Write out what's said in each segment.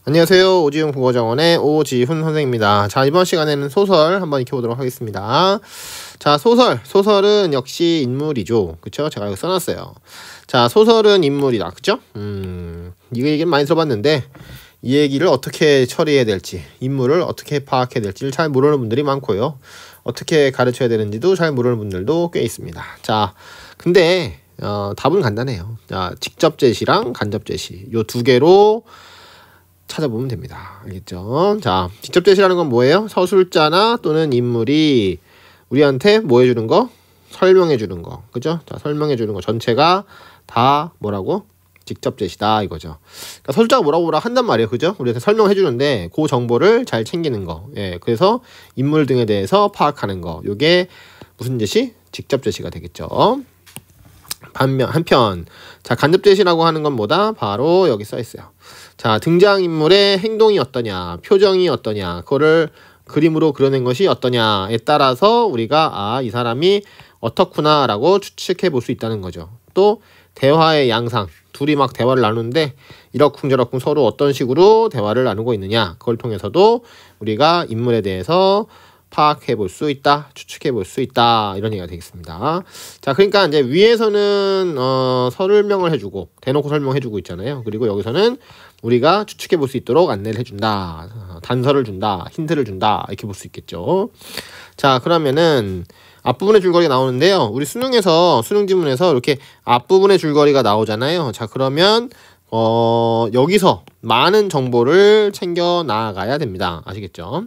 안녕하세요. 오지훈 국어정원의 오지훈 선생입니다. 자, 이번 시간에는 소설 한번 익혀보도록 하겠습니다. 자, 소설은 역시 인물이죠. 그쵸? 제가 여기 써놨어요. 자, 소설은 인물이다. 그쵸? 이거 얘기는 많이 들어봤는데 이 얘기를 어떻게 처리해야 될지, 인물을 어떻게 파악해야 될지를 잘 모르는 분들이 많고요. 어떻게 가르쳐야 되는지도 잘 모르는 분들도 꽤 있습니다. 자, 근데 답은 간단해요. 자, 직접 제시랑 간접 제시 요 두 개로 찾아보면 됩니다. 알겠죠? 자, 직접 제시라는 건 뭐예요? 서술자나 또는 인물이 우리한테 뭐 해주는 거? 설명해 주는 거. 그죠? 자, 설명해 주는 거 전체가 다 뭐라고? 직접 제시다 이거죠. 그러니까 서술자가 뭐라고 한단 말이에요. 그죠? 우리한테 설명해 주는데 그 정보를 잘 챙기는 거. 예, 그래서 인물 등에 대해서 파악하는 거. 요게 무슨 제시? 직접 제시가 되겠죠. 한편 자, 간접 제시라고 하는 건 뭐다? 바로 여기 써 있어요. 자, 등장인물의 행동이 어떠냐, 표정이 어떠냐, 그거를 그림으로 그려낸 것이 어떠냐에 따라서 우리가 이 사람이 어떻구나 라고 추측해 볼 수 있다는 거죠. 또 대화의 양상, 둘이 막 대화를 나누는데 이러쿵저러쿵 서로 어떤 식으로 대화를 나누고 있느냐, 그걸 통해서도 우리가 인물에 대해서 파악해 볼 수 있다, 추측해 볼 수 있다, 이런 얘기가 되겠습니다. 자, 그러니까 이제 위에서는 설명을 해주고 대놓고 설명해주고 있잖아요. 그리고 여기서는 우리가 추측해 볼 수 있도록 안내를 해준다, 단서를 준다, 힌트를 준다, 이렇게 볼 수 있겠죠. 자, 그러면은 앞부분의 줄거리가 나오는데요. 우리 수능에서 수능 지문에서 이렇게 앞부분의 줄거리가 나오잖아요. 자, 그러면 여기서 많은 정보를 챙겨 나가야 됩니다. 아시겠죠?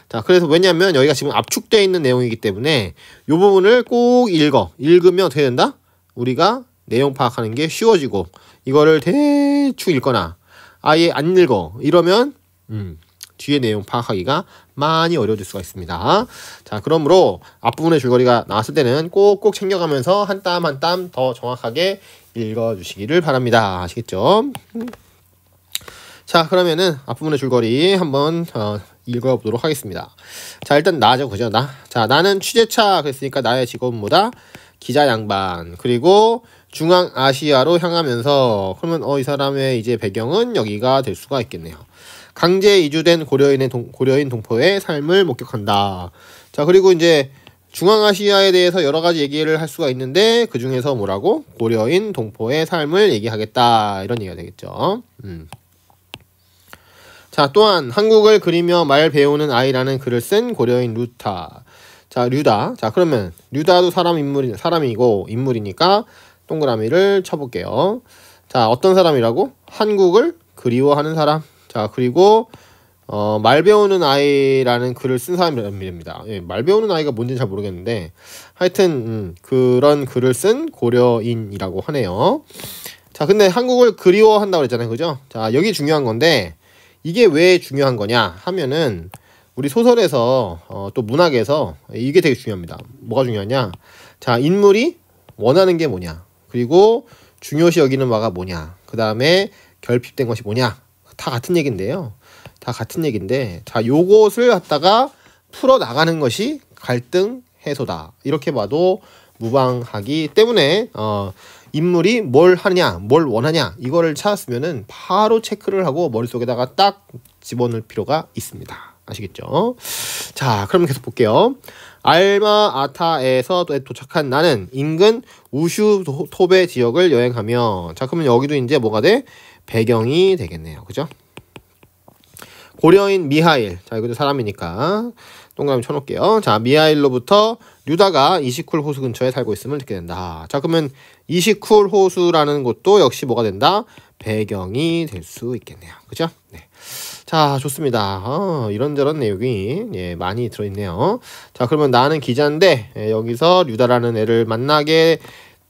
자, 그래서 왜냐면 여기가 지금 압축되어 있는 내용이기 때문에 이 부분을 꼭 읽으면 어떻게 된다? 우리가 내용 파악하는 게 쉬워지고, 이거를 대충 읽거나 아예 안 읽어 이러면 뒤에 내용 파악하기가 많이 어려워질 수가 있습니다. 자, 그러므로 앞부분의 줄거리가 나왔을 때는 꼭꼭 챙겨가면서 한 땀 한 땀 더 정확하게 읽어주시기를 바랍니다. 아시겠죠? 자, 그러면은 앞부분의 줄거리 한번 읽어보도록 하겠습니다. 자, 일단 나죠, 그죠? 자, 나는 취재차 그랬으니까 나의 직업은 뭐다? 기자 양반. 그리고 중앙아시아로 향하면서, 그러면 이 사람의 이제 배경은 여기가 될 수가 있겠네요. 강제 이주된 고려인 동포의 삶을 목격한다. 자, 그리고 이제 중앙아시아에 대해서 여러 가지 얘기를 할 수가 있는데 그 중에서 뭐라고? 고려인 동포의 삶을 얘기하겠다, 이런 얘기가 되겠죠. 자, 또한 한국을 그리며 말 배우는 아이라는 글을 쓴 고려인 류다. 자, 류다. 자, 그러면 류다도 사람이고 인물이니까 동그라미를 쳐볼게요. 자, 어떤 사람이라고? 한국을 그리워하는 사람. 자, 그리고 말 배우는 아이라는 글을 쓴 사람입니다. 예, 말 배우는 아이가 뭔지는 잘 모르겠는데 하여튼 그런 글을 쓴 고려인이라고 하네요. 자, 근데 한국을 그리워한다고 그랬잖아요. 그죠? 자, 여기 중요한 건데 이게 왜 중요한 거냐 하면은 우리 소설에서 또 문학에서 이게 되게 중요합니다. 뭐가 중요하냐? 자, 인물이 원하는 게 뭐냐, 그리고 중요시 여기는 바가 뭐냐, 그 다음에 결핍된 것이 뭐냐, 다 같은 얘기인데요. 다 같은 얘기인데, 자, 요것을 갖다가 풀어나가는 것이 갈등 해소다, 이렇게 봐도 무방하기 때문에 인물이 뭘 하냐, 뭘 원하냐, 이거를 찾았으면은 바로 체크를 하고 머릿속에다가 딱 집어넣을 필요가 있습니다. 아시겠죠? 자, 그럼 계속 볼게요. 알마아타에서 도착한 나는 인근 우슈토베 지역을 여행하며, 자, 그러면 여기도 이제 뭐가 돼? 배경이 되겠네요. 그죠? 고려인 미하일. 자, 이것도 사람이니까 동그라미 쳐놓을게요. 자, 미하일로부터 류다가 이시쿨 호수 근처에 살고 있음을 듣게 된다. 자, 그러면 이시쿨 호수라는 곳도 역시 뭐가 된다? 배경이 될 수 있겠네요. 그죠? 네. 자, 좋습니다. 이런저런 내용이 많이 들어있네요. 자, 그러면 나는 기자인데 여기서 류다라는 애를 만나게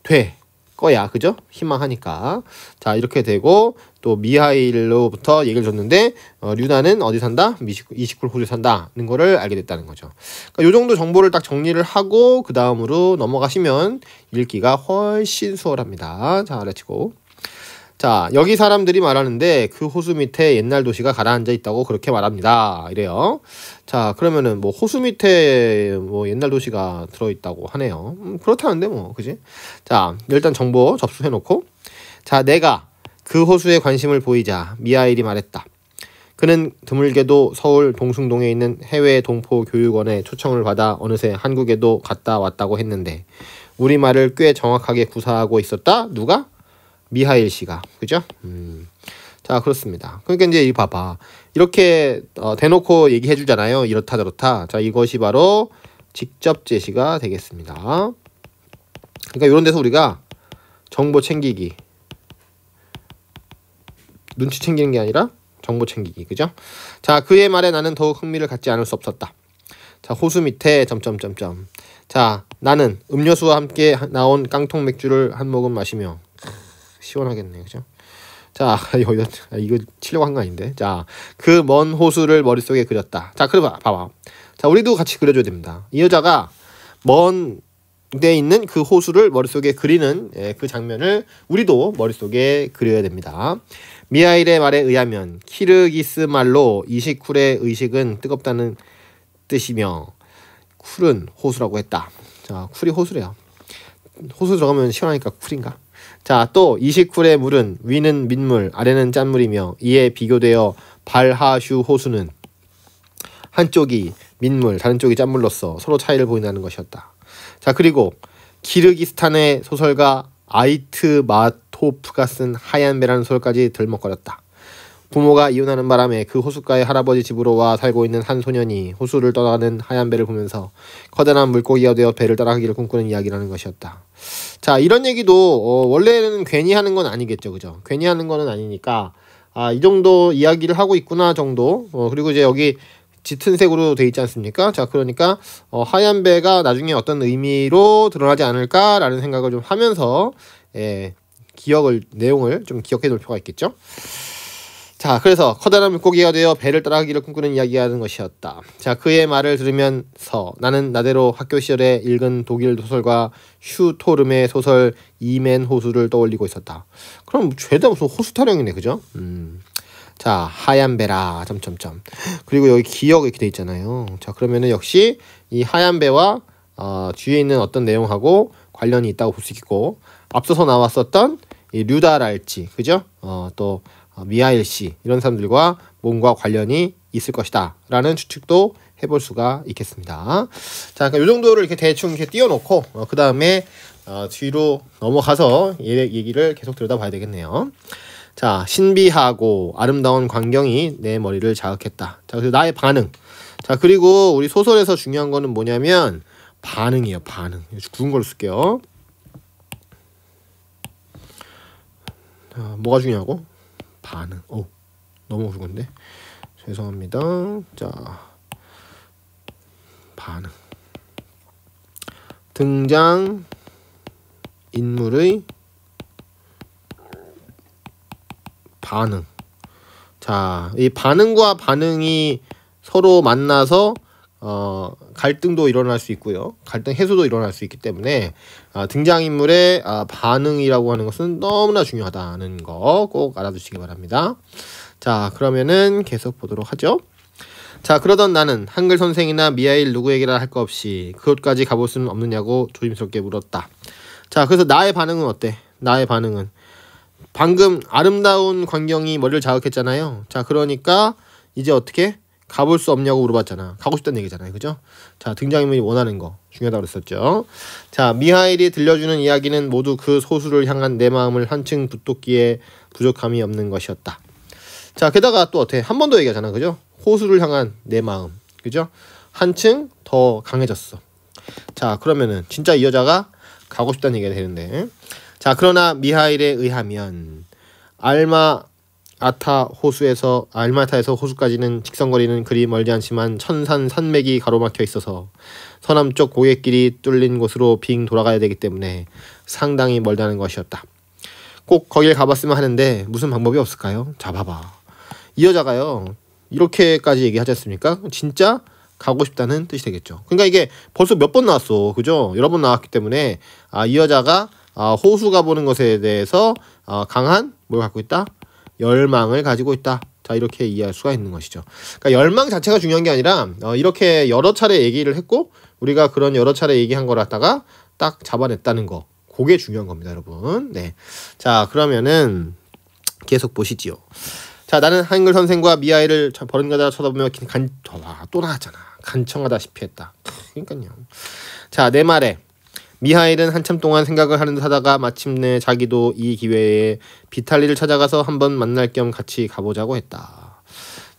돼 거야. 그죠? 희망하니까. 자, 이렇게 되고 또 미하일로부터 얘기를 줬는데 류다는 어디 산다? 이시쿨 호주에 산다는 거를 알게 됐다는 거죠. 그러니까 요 정도 정보를 딱 정리를 하고 그 다음으로 넘어가시면 읽기가 훨씬 수월합니다. 자, 렛츠고. 자, 여기 사람들이 말하는데 그 호수 밑에 옛날 도시가 가라앉아 있다고 그렇게 말합니다. 이래요. 자, 그러면은 뭐 호수 밑에 뭐 옛날 도시가 들어있다고 하네요. 그렇다는데 뭐, 그지? 자, 일단 정보 접수해놓고, 자, 내가 그 호수에 관심을 보이자 미하일이 말했다. 그는 드물게도 서울 동숭동에 있는 해외 동포 교육원에 초청을 받아 어느새 한국에도 갔다 왔다고 했는데 우리말을 꽤 정확하게 구사하고 있었다. 누가? 미하일 씨가. 그죠? 자, 그렇습니다. 그러니까 이제 이 봐봐. 이렇게 대놓고 얘기해 주잖아요. 이렇다 저렇다. 자, 이것이 바로 직접 제시가 되겠습니다. 그러니까 이런 데서 우리가 정보 챙기기, 눈치 챙기는 게 아니라 정보 챙기기. 그죠? 자, 그의 말에 나는 더욱 흥미를 갖지 않을 수 없었다. 자, 호수 밑에 점점점점. 자, 나는 음료수와 함께 나온 깡통 맥주를 한 모금 마시며 시원하겠네. 그죠? 자, 이거 치려고 한 거 아닌데. 자, 그 먼 호수를 머릿속에 그렸다. 자, 그래 봐봐. 자, 우리도 같이 그려줘야 됩니다. 이 여자가 먼 데 있는 그 호수를 머릿속에 그리는 그 장면을 우리도 머릿속에 그려야 됩니다. 미하일의 말에 의하면 키르기스 말로 이시쿨의 의식은 뜨겁다는 뜻이며 쿨은 호수라고 했다. 자, 쿨이 호수래요. 호수 들어가면 시원하니까 쿨인가? 자, 또 이시쿨의 물은 위는 민물, 아래는 짠물이며 이에 비교되어 발하슈 호수는 한쪽이 민물, 다른 쪽이 짠물로서 서로 차이를 보인다는 것이었다. 자, 그리고 키르기스탄의 소설가 아이트 마토프가 쓴 하얀 배라는 소설까지 들먹거렸다. 부모가 이혼하는 바람에 그 호숫가의 할아버지 집으로 와 살고 있는 한 소년이 호수를 떠나가는 하얀 배를 보면서 커다란 물고기가 되어 배를 따라가기를 꿈꾸는 이야기라는 것이었다. 자, 이런 얘기도 원래는 괜히 하는 건 아니겠죠. 그죠? 괜히 하는 거는 아니니까 이 정도 이야기를 하고 있구나 정도. 그리고 이제 여기 짙은 색으로 돼 있지 않습니까? 자, 그러니까 하얀 배가 나중에 어떤 의미로 드러나지 않을까라는 생각을 좀 하면서 내용을 좀 기억해 놓을 필요가 있겠죠? 자, 그래서 커다란 물고기가 되어 배를 따라가기를 꿈꾸는 이야기하는 것이었다. 자, 그의 말을 들으면서 나는 나대로 학교 시절에 읽은 독일 소설가 슈토름의 소설 이멘 호수를 떠올리고 있었다. 그럼 죄다 무슨 호수 타령이네, 그죠? 자, 하얀 배라 점점점. 그리고 여기 기억 이렇게 돼 있잖아요. 자, 그러면은 역시 이 하얀 배와 뒤에 있는 어떤 내용하고 관련이 있다고 볼 수 있고, 앞서서 나왔었던 이 류다랄지, 그죠? 또 미하일 씨 이런 사람들과 뭔가 관련이 있을 것이다 라는 추측도 해볼 수가 있겠습니다. 자, 그러니까 이 정도를 이렇게 대충 이렇게 띄워놓고 그 다음에 뒤로 넘어가서 얘기를 계속 들여다봐야 되겠네요. 자, 신비하고 아름다운 광경이 내 머리를 자극했다. 자, 그래서 나의 반응. 자, 그리고 우리 소설에서 중요한 거는 뭐냐면 반응이에요. 반응. 구운 걸로 쓸게요. 자, 뭐가 중요하고? 반응. 너무 어려운데. 죄송합니다. 자, 반응. 등장 인물의 반응. 자, 이 반응과 반응이 서로 만나서 갈등도 일어날 수 있고요. 갈등 해소도 일어날 수 있기 때문에 등장인물의 반응이라고 하는 것은 너무나 중요하다는 거 꼭 알아두시기 바랍니다. 자, 그러면은 계속 보도록 하죠. 자, 그러던 나는 한글 선생이나 미하일 누구에게나 할 거 없이 그곳까지 가볼 수는 없느냐고 조심스럽게 물었다. 자, 그래서 나의 반응은 어때? 나의 반응은 방금 아름다운 광경이 머리를 자극했잖아요. 자, 그러니까 이제 어떻게? 가볼 수 없냐고 물어봤잖아. 가고 싶다는 얘기잖아요. 그죠? 자, 등장인물이 원하는 거 중요하다고 그랬었죠. 자, 미하일이 들려주는 이야기는 모두 그 소수를 향한 내 마음을 한층 붙돋기에 부족함이 없는 것이었다. 자, 게다가 또 어때? 한 번 더 얘기하잖아. 그죠? 호수를 향한 내 마음. 그죠? 한층 더 강해졌어. 자, 그러면은 진짜 이 여자가 가고 싶다는 얘기가 되는데, 자, 그러나 미하일에 의하면 알마타에서 호수까지는 직선거리는 그리 멀지 않지만 산맥이 가로막혀 있어서 서남쪽 고갯길이 뚫린 곳으로 빙 돌아가야 되기 때문에 상당히 멀다는 것이었다. 꼭 거길 가봤으면 하는데 무슨 방법이 없을까요? 자, 봐봐. 이 여자가요, 이렇게까지 얘기하지 않습니까? 진짜 가고 싶다는 뜻이 되겠죠. 그러니까 이게 벌써 몇 번 나왔어. 그죠? 여러 번 나왔기 때문에 이 여자가 호수 가보는 것에 대해서 강한 뭘 갖고 있다? 열망을 가지고 있다. 자, 이렇게 이해할 수가 있는 것이죠. 그러니까 열망 자체가 중요한 게 아니라 이렇게 여러 차례 얘기를 했고 우리가 그런 여러 차례 얘기한 걸 갖다가 딱 잡아냈다는 거. 그게 중요한 겁니다, 여러분. 네. 자, 그러면은 계속 보시지요. 자, 나는 한글 선생과 미아이를 버릇가다 쳐다보며 또 나왔잖아. 간청하다시피 했다. 그러니까요. 자, 내 말에 미하일은 한참 동안 생각을 하는 듯 하다가 마침내 자기도 이 기회에 비탈리를 찾아가서 한번 만날 겸 같이 가보자고 했다.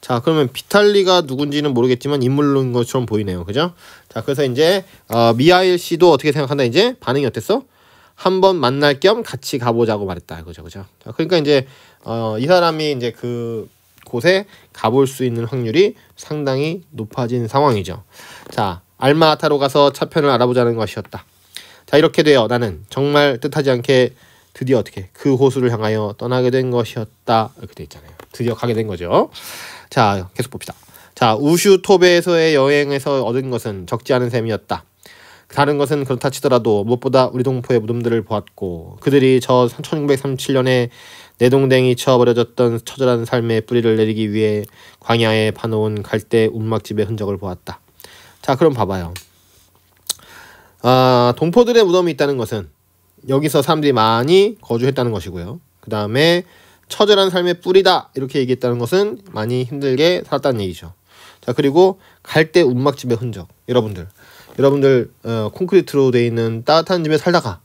자, 그러면 비탈리가 누군지는 모르겠지만 인물인 것처럼 보이네요. 그죠? 자, 그래서 이제 미하일 씨도 어떻게 생각한다? 이제 반응이 어땠어? 한번 만날 겸 같이 가보자고 말했다. 그죠? 자, 그러니까 이제 이 사람이 이제 그 곳에 가볼 수 있는 확률이 상당히 높아진 상황이죠. 자, 알마아타로 가서 차편을 알아보자는 것이었다. 자, 이렇게 되어 나는 정말 뜻하지 않게 드디어 어떻게 그 호수를 향하여 떠나게 된 것이었다. 이렇게 돼 있잖아요. 드디어 가게 된 거죠. 자, 계속 봅시다. 자, 우슈토베에서의 여행에서 얻은 것은 적지 않은 셈이었다. 다른 것은 그렇다 치더라도 무엇보다 우리 동포의 무덤들을 보았고 그들이 저 1937년에 내동댕이 쳐버려졌던 처절한 삶의 뿌리를 내리기 위해 광야에 파놓은 갈대 움막집의 흔적을 보았다. 자, 그럼 봐봐요. 동포들의 무덤이 있다는 것은 여기서 사람들이 많이 거주했다는 것이고요. 그 다음에 처절한 삶의 뿌리다 이렇게 얘기했다는 것은 많이 힘들게 살았다는 얘기죠. 자, 그리고 갈대 움막집의 흔적. 여러분들 콘크리트로 되어 있는 따뜻한 집에 살다가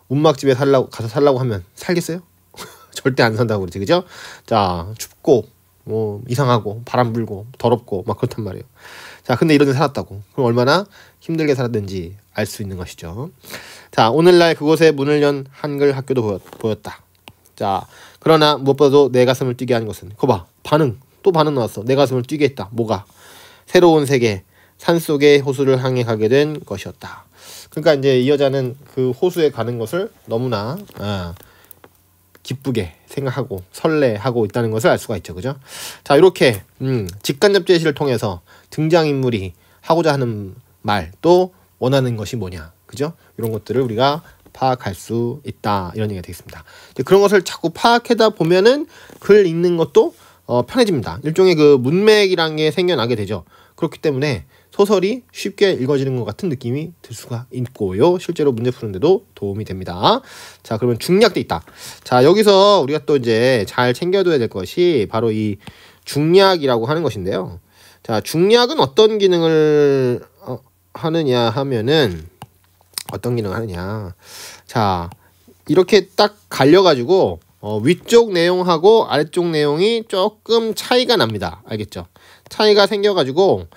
움막집에 가서 살라고 하면 살겠어요? 절대 안 산다고 그러지, 그죠? 자, 춥고 뭐 이상하고 바람 불고 더럽고 막 그렇단 말이에요. 자, 근데 이런 데 살았다고. 그럼 얼마나 힘들게 살았는지 알 수 있는 것이죠. 자, 오늘날 그곳에 문을 연 한글 학교도 보였다. 자, 그러나 무엇보다도 내 가슴을 뛰게 한 것은 그거 봐. 또 반응 나왔어. 내 가슴을 뛰게 했다. 뭐가? 새로운 세계, 산속의 호수를 향해 가게 된 것이었다. 그러니까 이제 이 여자는 그 호수에 가는 것을 너무나 기쁘게 생각하고 설레하고 있다는 것을 알 수가 있죠. 그죠? 자, 이렇게 직간접 제시를 통해서 등장인물이 하고자 하는 말 또 원하는 것이 뭐냐. 그죠? 이런 것들을 우리가 파악할 수 있다. 이런 얘기가 되겠습니다. 그런 것을 자꾸 파악하다 보면은 글 읽는 것도 편해집니다. 일종의 그 문맥이라는 게 생겨나게 되죠. 그렇기 때문에 소설이 쉽게 읽어지는 것 같은 느낌이 들 수가 있고요. 실제로 문제 푸는데도 도움이 됩니다. 자, 그러면 중략도 있다. 자, 여기서 우리가 또 이제 잘 챙겨둬야 될 것이 바로 이 중략이라고 하는 것인데요. 자, 중략은 어떤 기능을 하느냐 하면은 어떤 기능을 하느냐. 자, 이렇게 딱 갈려가지고 위쪽 내용하고 아래쪽 내용이 조금 차이가 납니다. 알겠죠? 차이가 생겨가지고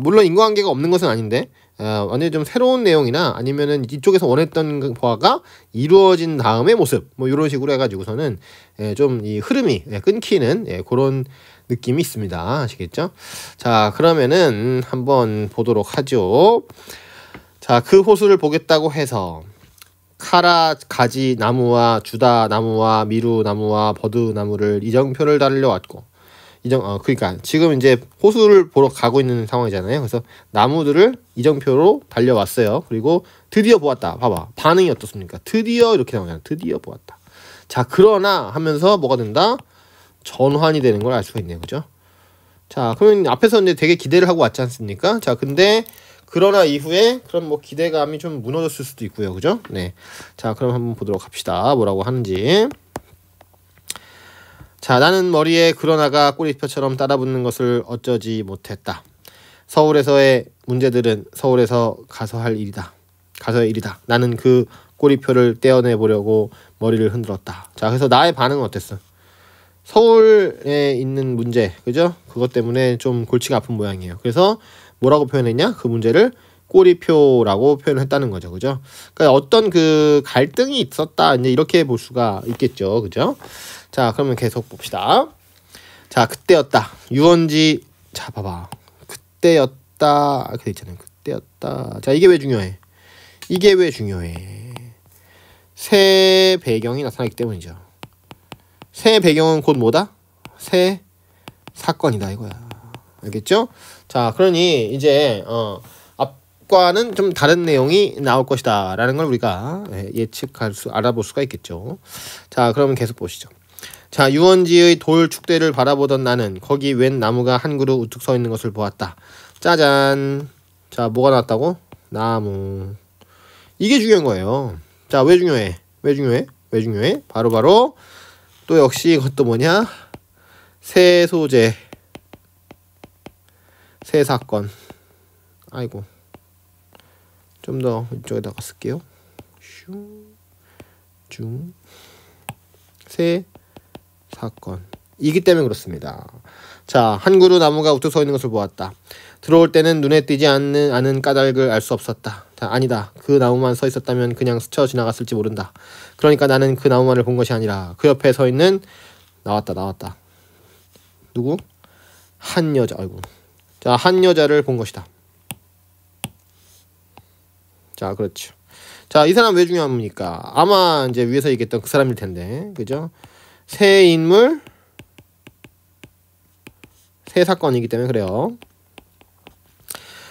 물론 인과관계가 없는 것은 아닌데 완전히 좀 새로운 내용이나 아니면은 이쪽에서 원했던 바가 이루어진 다음의 모습 뭐 이런 식으로 해가지고서는 좀 이 흐름이 끊기는 그런 느낌이 있습니다. 아시겠죠? 자, 그러면은 한번 보도록 하죠. 자, 그 호수를 보겠다고 해서 카라 가지 나무와 주다 나무와 미루 나무와 버드 나무를 이정표를 달려왔고 그러니까 지금 이제 호수를 보러 가고 있는 상황이잖아요. 그래서 나무들을 이정표로 달려왔어요. 그리고 드디어 보았다. 봐봐. 반응이 어떻습니까? 드디어 이렇게 나오잖아요. 드디어 보았다. 자, 그러나 하면서 뭐가 된다? 전환이 되는 걸 알 수가 있네요. 그죠? 자, 그러면 앞에서 이제 되게 기대를 하고 왔지 않습니까? 자, 근데 그러나 이후에 그런 뭐 기대감이 좀 무너졌을 수도 있고요. 그죠? 네. 자, 그럼 한번 보도록 합시다. 뭐라고 하는지. 자, 나는 머리에 그러나가 꼬리표처럼 따라붙는 것을 어쩌지 못했다. 서울에서의 문제들은 서울에서 가서 할 일이다. 가서의 일이다. 나는 그 꼬리표를 떼어내보려고 머리를 흔들었다. 자, 그래서 나의 반응은 어땠어? 서울에 있는 문제, 그죠? 그것 때문에 좀 골치가 아픈 모양이에요. 그래서 뭐라고 표현했냐? 그 문제를 꼬리표라고 표현했다는 거죠. 그죠? 그러니까 어떤 그 갈등이 있었다. 이제 이렇게 볼 수가 있겠죠. 그죠? 자, 그러면 계속 봅시다. 자, 그때였다. 유원지. 자, 봐봐. 그때였다. 이렇게 있잖아요. 그때였다. 자, 이게 왜 중요해? 이게 왜 중요해? 새 배경이 나타나기 때문이죠. 새 배경은 곧 뭐다? 새 사건이다 이거야. 알겠죠? 자, 그러니 이제 앞과는 좀 다른 내용이 나올 것이다 라는 걸 우리가 알아볼 수가 있겠죠. 자, 그러면 계속 보시죠. 자, 유원지의 돌 축대를 바라보던 나는 거기 웬 나무가 한 그루 우뚝 서 있는 것을 보았다. 짜잔. 자, 뭐가 나왔다고? 나무. 이게 중요한 거예요. 자, 왜 중요해? 왜 중요해? 바로 또 역시 이것도 뭐냐? 새 소재, 새 사건. 아이고, 좀 더 이쪽에다가 쓸게요. 새 사건. 이기 때문에 그렇습니다. 자, 한 그루 나무가 우뚝 서 있는 것을 보았다. 들어올 때는 눈에 띄지 않은 까닭을 알 수 없었다. 자, 아니다. 그 나무만 서 있었다면 그냥 스쳐 지나갔을지 모른다. 그러니까 나는 그 나무만을 본 것이 아니라 그 옆에 서 있는 나왔다. 누구? 한 여자. 아이고. 자, 한 여자를 본 것이다. 자, 그렇죠. 자, 이 사람 왜 중요합니까? 아마 이제 위에서 얘기했던 그 사람일 텐데, 그죠? 새 인물, 새 사건이기 때문에 그래요.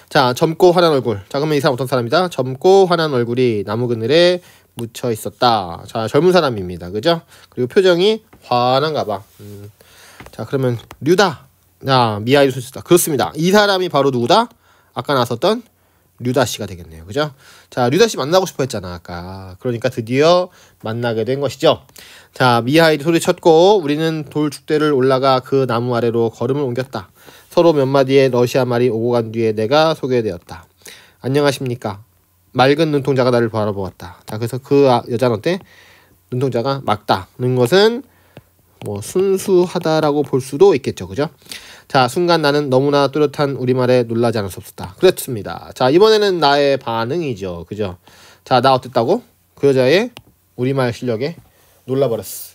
자, 젊고 환한 얼굴. 자, 그러면 이 사람 어떤 사람이다? 젊고 환한 얼굴이 나무 그늘에 묻혀 있었다. 자, 젊은 사람입니다. 그죠? 그리고 표정이 환한가 봐. 자, 그러면 류다. 자, 미아이를 소개했다. 그렇습니다. 이 사람이 바로 누구다? 아까 나왔었던 류다 씨가 되겠네요. 그죠? 자, 류다 씨 만나고 싶어 했잖아, 아까. 그러니까 드디어 만나게 된 것이죠. 자, 미하일이 소리쳤고 우리는 돌 축대를 올라가 그 나무 아래로 걸음을 옮겼다. 서로 몇 마디의 러시아 말이 오고 간 뒤에 내가 소개되었다. 안녕하십니까? 맑은 눈동자가 나를 바라보았다. 자, 그래서 그 여자는 어때? 눈동자가 맑다는 것은 뭐 순수하다라고 볼 수도 있겠죠. 그죠? 자, 순간 나는 너무나 뚜렷한 우리말에 놀라지 않을 수 없었다. 그렇습니다. 자, 이번에는 나의 반응이죠. 그죠? 자, 나 어땠다고? 그 여자의 우리말 실력에 놀라버렸어.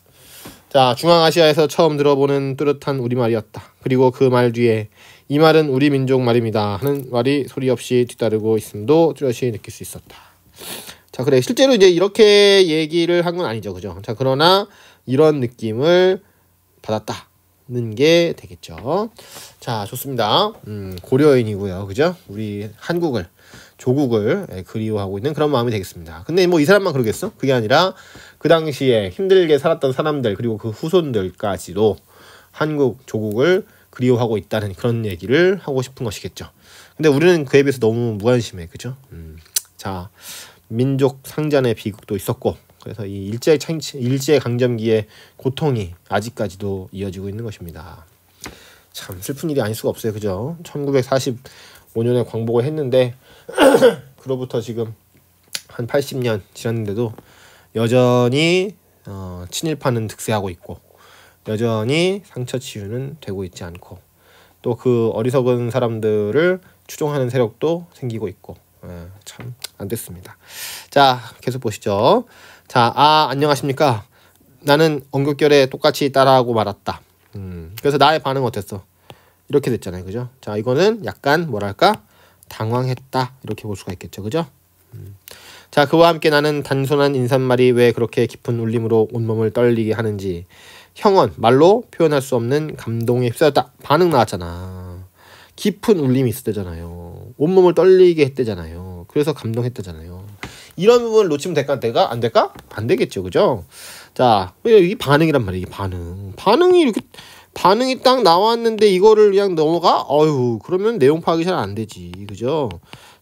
자, 중앙아시아에서 처음 들어보는 뚜렷한 우리말이었다. 그리고 그 말 뒤에 이 말은 우리 민족 말입니다 하는 말이 소리 없이 뒤따르고 있음도 뚜렷이 느낄 수 있었다. 자, 그래. 실제로 이제 이렇게 얘기를 한 건 아니죠. 그죠? 자, 그러나 이런 느낌을 받았다는 게 되겠죠. 자, 좋습니다. 고려인이고요. 그죠? 우리 한국을, 조국을 그리워하고 있는 그런 마음이 되겠습니다. 근데 뭐 이 사람만 그러겠어? 그게 아니라 그 당시에 힘들게 살았던 사람들 그리고 그 후손들까지도 한국, 조국을 그리워하고 있다는 그런 얘기를 하고 싶은 것이겠죠. 근데 우리는 그에 비해서 너무 무관심해. 그죠? 자, 민족 상잔의 비극도 있었고 그래서 이 일제강점기의 고통이 아직까지도 이어지고 있는 것입니다. 참 슬픈 일이 아닐 수가 없어요. 그죠? 1945년에 광복을 했는데 그로부터 지금 한 80년 지났는데도 여전히 친일파는 득세하고 있고 여전히 상처 치유는 되고 있지 않고 또 그 어리석은 사람들을 추종하는 세력도 생기고 있고 참 안 됐습니다. 자, 계속 보시죠. 자, 안녕하십니까? 나는 언급결에 똑같이 따라하고 말았다. 그래서 나의 반응 어땠어? 이렇게 됐잖아요. 그죠? 자, 이거는 약간 뭐랄까? 당황했다. 이렇게 볼 수가 있겠죠. 그죠? 자, 그와 함께 나는 단순한 인사말이 왜 그렇게 깊은 울림으로 온몸을 떨리게 하는지 형언, 말로 표현할 수 없는 감동에 휩싸였다. 반응 나왔잖아. 깊은 울림이 있었대잖아요. 온몸을 떨리게 했대잖아요. 그래서 감동했대잖아요. 이런 부분을 놓치면 될까? 안 될까? 안 되겠죠. 그죠? 자, 이 반응이란 말이에요. 반응이 이렇게 반응이 딱 나왔는데 이거를 그냥 넘어가? 그러면 내용 파악이 잘 안 되지. 그죠?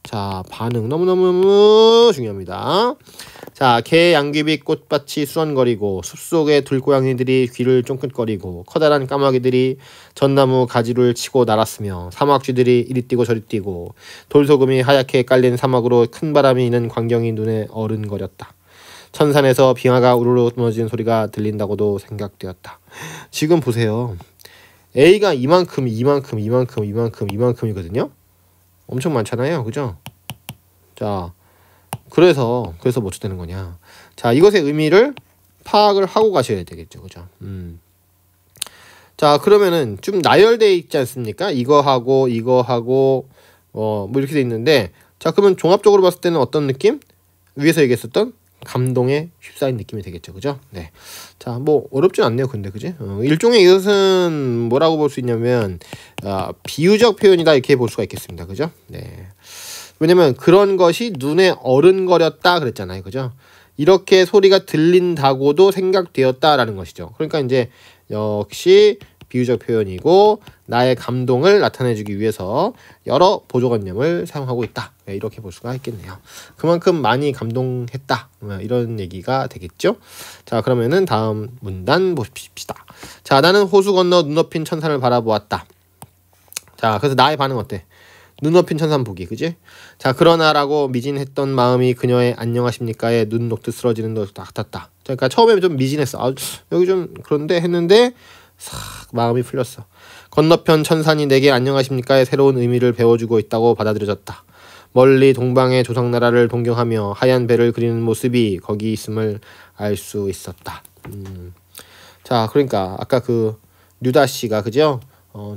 자, 반응 너무너무 중요합니다. 자, 개 양귀비 꽃밭이 수런거리고 숲속의 들고양이들이 귀를 쫑긋거리고 커다란 까마귀들이 전나무 가지를 치고 날았으며 사막쥐들이 이리 뛰고 저리 뛰고 돌소금이 하얗게 깔린 사막으로 큰 바람이 있는 광경이 눈에 어른거렸다. 천산에서 빙하가 우르르 무너지는 소리가 들린다고도 생각되었다. 지금 보세요. A가 이만큼이거든요. 엄청 많잖아요. 그죠? 자, 그래서 뭐 어떻게 되는 거냐. 자, 이것의 의미를 파악을 하고 가셔야 되겠죠. 그죠? 자, 그러면은 좀 나열되어 있지 않습니까? 이거 하고 뭐 이렇게 돼 있는데 자, 그러면 종합적으로 봤을 때는 어떤 느낌? 위에서 얘기했었던 감동에 휩싸인 느낌이 되겠죠. 그죠? 네. 자, 뭐 어렵진 않네요. 근데 그지? 일종의 이것은 뭐라고 볼 수 있냐면 비유적 표현이다 이렇게 볼 수가 있겠습니다. 그죠? 네. 왜냐면 그런 것이 눈에 어른거렸다 그랬잖아요. 그죠? 이렇게 소리가 들린다고도 생각되었다라는 것이죠. 그러니까 이제 역시 비유적 표현이고 나의 감동을 나타내주기 위해서 여러 보조관념을 사용하고 있다. 네, 이렇게 볼 수가 있겠네요. 그만큼 많이 감동했다. 이런 얘기가 되겠죠. 자, 그러면은 다음 문단 보십시다. 자, 나는 호수 건너 눈높인 천산을 바라보았다. 자, 그래서 나의 반응 어때? 눈높인 천산 보기, 그지? 자, 그러나라고 미진했던 마음이 그녀의 안녕하십니까에 눈 녹듯 쓰러지는 것 같았다. 그러니까 처음에 좀 미진했어. 아, 여기 좀 그런데 했는데 싹 마음이 풀렸어. 건너편 천산이 내게 안녕하십니까의 새로운 의미를 배워주고 있다고 받아들여졌다. 멀리 동방의 조상나라를 동경하며 하얀 배를 그리는 모습이 거기 있음을 알 수 있었다. 자, 그러니까 아까 그 류다 씨가 그죠?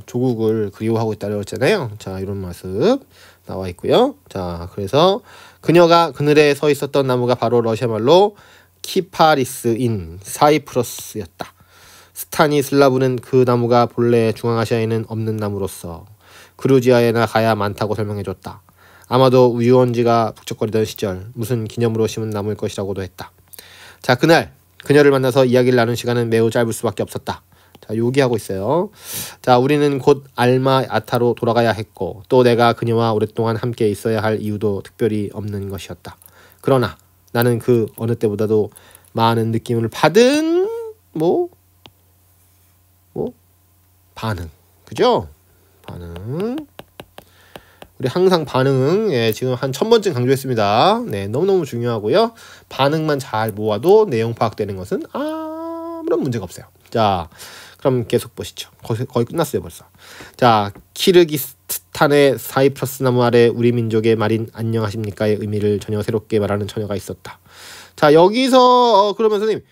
조국을 그리워하고 있다고 했잖아요. 자, 이런 모습 나와 있고요. 자, 그래서 그녀가 그늘에 서 있었던 나무가 바로 러시아 말로 키파리스인 사이프러스였다. 스타니슬라브는 그 나무가 본래 중앙아시아에는 없는 나무로서 그루지아에나 가야 많다고 설명해줬다. 아마도 유원지가 북적거리던 시절 무슨 기념으로 심은 나무일 것이라고도 했다. 자, 그날 그녀를 만나서 이야기를 나눈 시간은 매우 짧을 수밖에 없었다. 자, 요기하고 있어요. 자, 우리는 곧 알마 아타로 돌아가야 했고 또 내가 그녀와 오랫동안 함께 있어야 할 이유도 특별히 없는 것이었다. 그러나 나는 그 어느 때보다도 많은 느낌을 받은 반응. 그죠? 반응. 우리 항상 반응, 예, 지금 한 1000번쯤 강조했습니다. 네, 너무너무 중요하고요. 반응만 잘 모아도 내용 파악되는 것은 아무런 문제가 없어요. 자, 그럼 계속 보시죠. 거의 끝났어요, 벌써. 자, 키르기스탄의 사이프러스 나무 아래 우리 민족의 말인 안녕하십니까의 의미를 전혀 새롭게 말하는 처녀가 있었다. 자, 여기서 그러면 선생님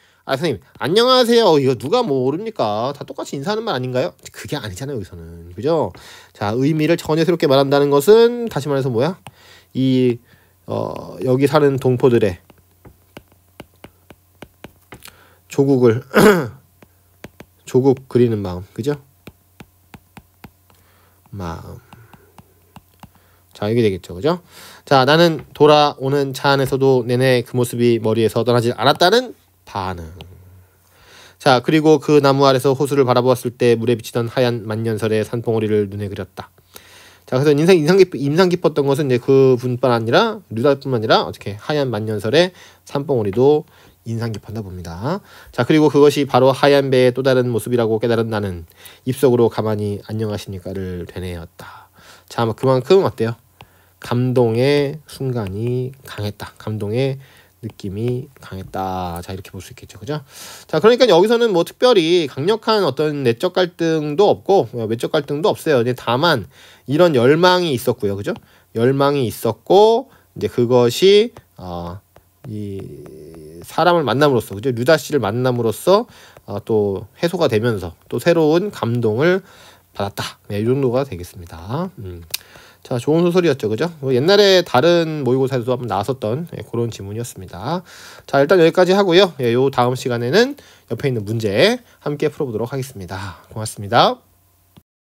안녕하세요 이거 누가 모릅니까? 다 똑같이 인사하는 말 아닌가요? 그게 아니잖아요, 여기서는. 그죠? 자, 의미를 전혀 새롭게 말한다는 것은 다시 말해서 뭐야? 여기 사는 동포들의 조국을 조국 그리는 마음, 그죠? 마음. 자, 이게 되겠죠, 그죠? 자, 나는 돌아오는 차 안에서도 내내 그 모습이 머리에서 떠나지 않았다는 반응. 자, 그리고 그 나무 아래서 호수를 바라보았을 때 물에 비치던 하얀 만년설의 산봉우리를 눈에 그렸다. 자, 그래서 인상 깊었던 것은 이제 그 분뿐 아니라 류다뿐만 아니라 어떻게 하얀 만년설의 산봉우리도 인상 깊었나 봅니다. 자, 그리고 그것이 바로 하얀 배의 또 다른 모습이라고 깨달은 나는 입속으로 가만히 안녕하십니까를 되뇌었다. 자, 그만큼 어때요? 감동의 순간이 강했다. 감동의 느낌이 강했다. 자, 이렇게 볼 수 있겠죠, 그죠? 자, 그러니까 여기서는 뭐 특별히 강력한 어떤 내적 갈등도 없고 외적 갈등도 없어요. 이제 다만 이런 열망이 있었고요, 그죠? 열망이 있었고 이제 그것이 이 사람을 만남으로써, 그죠? 류다 씨를 만남으로써 또 해소가 되면서 또 새로운 감동을 받았다. 네, 이 정도가 되겠습니다. 자, 좋은 소설이었죠, 그죠? 옛날에 다른 모의고사에서도 한번 나왔었던 그런 지문이었습니다. 자, 일단 여기까지 하고요. 요 다음 시간에는 옆에 있는 문제 함께 풀어보도록 하겠습니다. 고맙습니다.